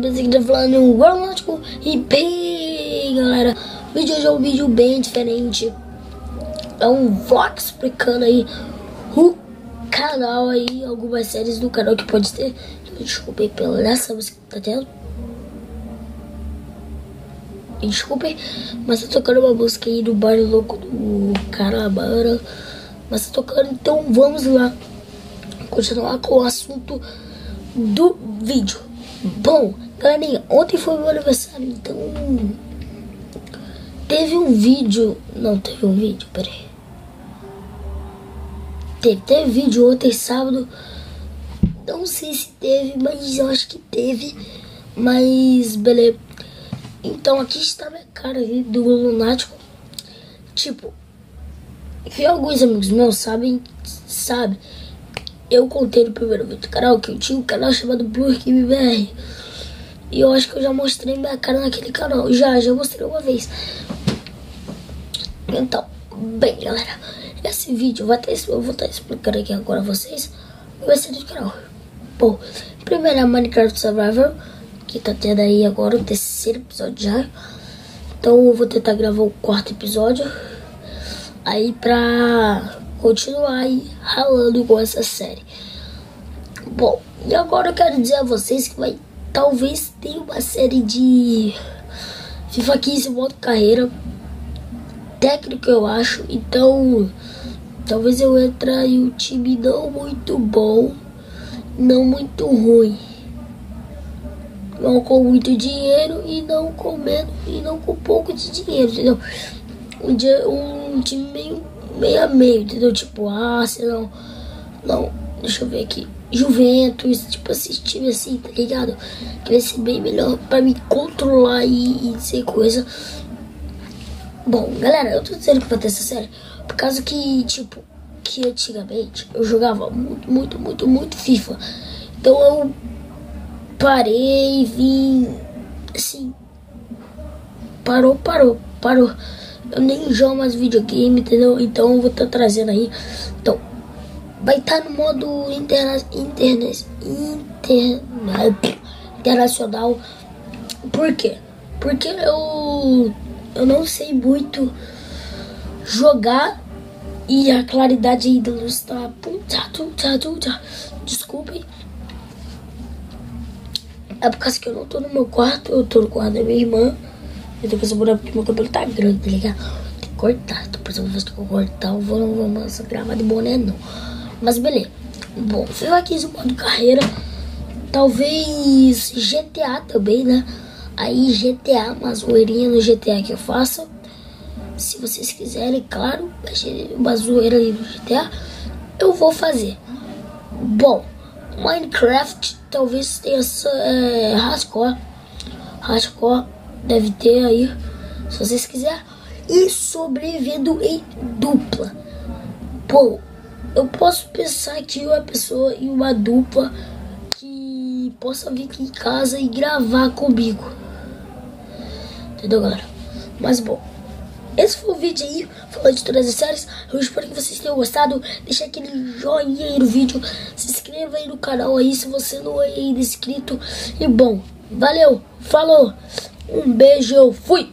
beleza? Aqui tá falando um Guarnático e bem, galera, o vídeo hoje é um vídeo bem diferente. É um vlog explicando aí o canal aí, algumas séries do canal que pode ter. Desculpem pela essa música que tá tendo. Desculpem, mas tá tocando uma música aí do Bar Louco do Carabara. Mas tá tocando, então vamos lá continuar com o assunto do vídeo. Bom, galerinha, ontem foi meu aniversário, então teve um vídeo. Não teve um vídeo, peraí. Teve vídeo ontem, sábado. Não sei se teve, mas eu acho que teve. Mas beleza. Então aqui está a minha cara aí do Lunático. Tipo, que alguns amigos meus sabe, eu contei no primeiro vídeo do canal que eu tinha um canal chamado Blue Game BR. E eu acho que eu já mostrei minha cara naquele canal. Já mostrei uma vez. Então, bem, galera, esse vídeo eu vou estar explicando aqui agora a vocês o vai ser do canal. Bom, primeiro é Minecraft Survival, que tá tendo aí agora o terceiro episódio já. Então eu vou tentar gravar o quarto episódio aí pra continuar aí ralando com essa série. Bom, e agora eu quero dizer a vocês que talvez tenha uma série de FIFA 15 modo carreira técnico, eu acho. Então talvez eu entre em um time não muito bom, não muito ruim, não com muito dinheiro e não com pouco de dinheiro, entendeu? Um time meio a meio, entendeu? Tipo Arsenal, não, deixa eu ver aqui, Juventus, tipo esses times assim, tá ligado? Que vai ser bem melhor pra me controlar e ser coisa. Bom, galera, eu tô dizendo que vai ter essa série por causa que, tipo, que antigamente eu jogava muito FIFA. Então eu parei e vim, assim, parou. Eu nem jogo mais videogame, entendeu? Então eu vou estar trazendo aí. Então, vai estar no modo internacional. Por quê? Porque eu não sei muito jogar e a claridade aí da luz tá... Desculpem. É por causa que eu não tô no meu quarto, eu tô no quarto da minha irmã. Eu tenho que fazer buraco porque meu cabelo tá grande, tá ligado? Tem que cortar, tô precisando fazer que eu cortar, não vou gravar de boné não. Mas beleza. Bom, FIFA 15 modo carreira. Talvez GTA também, né? Aí GTA, uma zoeirinha no GTA que eu faço. Se vocês quiserem, claro, uma zoeira ali no GTA, eu vou fazer. Bom, Minecraft talvez tenha Hardcore deve ter aí, se vocês quiserem. E sobrevivendo em dupla. Bom, eu posso pensar que uma pessoa em uma dupla que possa vir aqui em casa e gravar comigo. Entendeu, galera? Mas bom, esse foi o vídeo aí, falando de todas as séries. Eu espero que vocês tenham gostado. Deixa aquele joinha aí no vídeo. Se inscreva aí no canal aí, se você não é ainda inscrito. E bom, valeu, falou, um beijo, fui!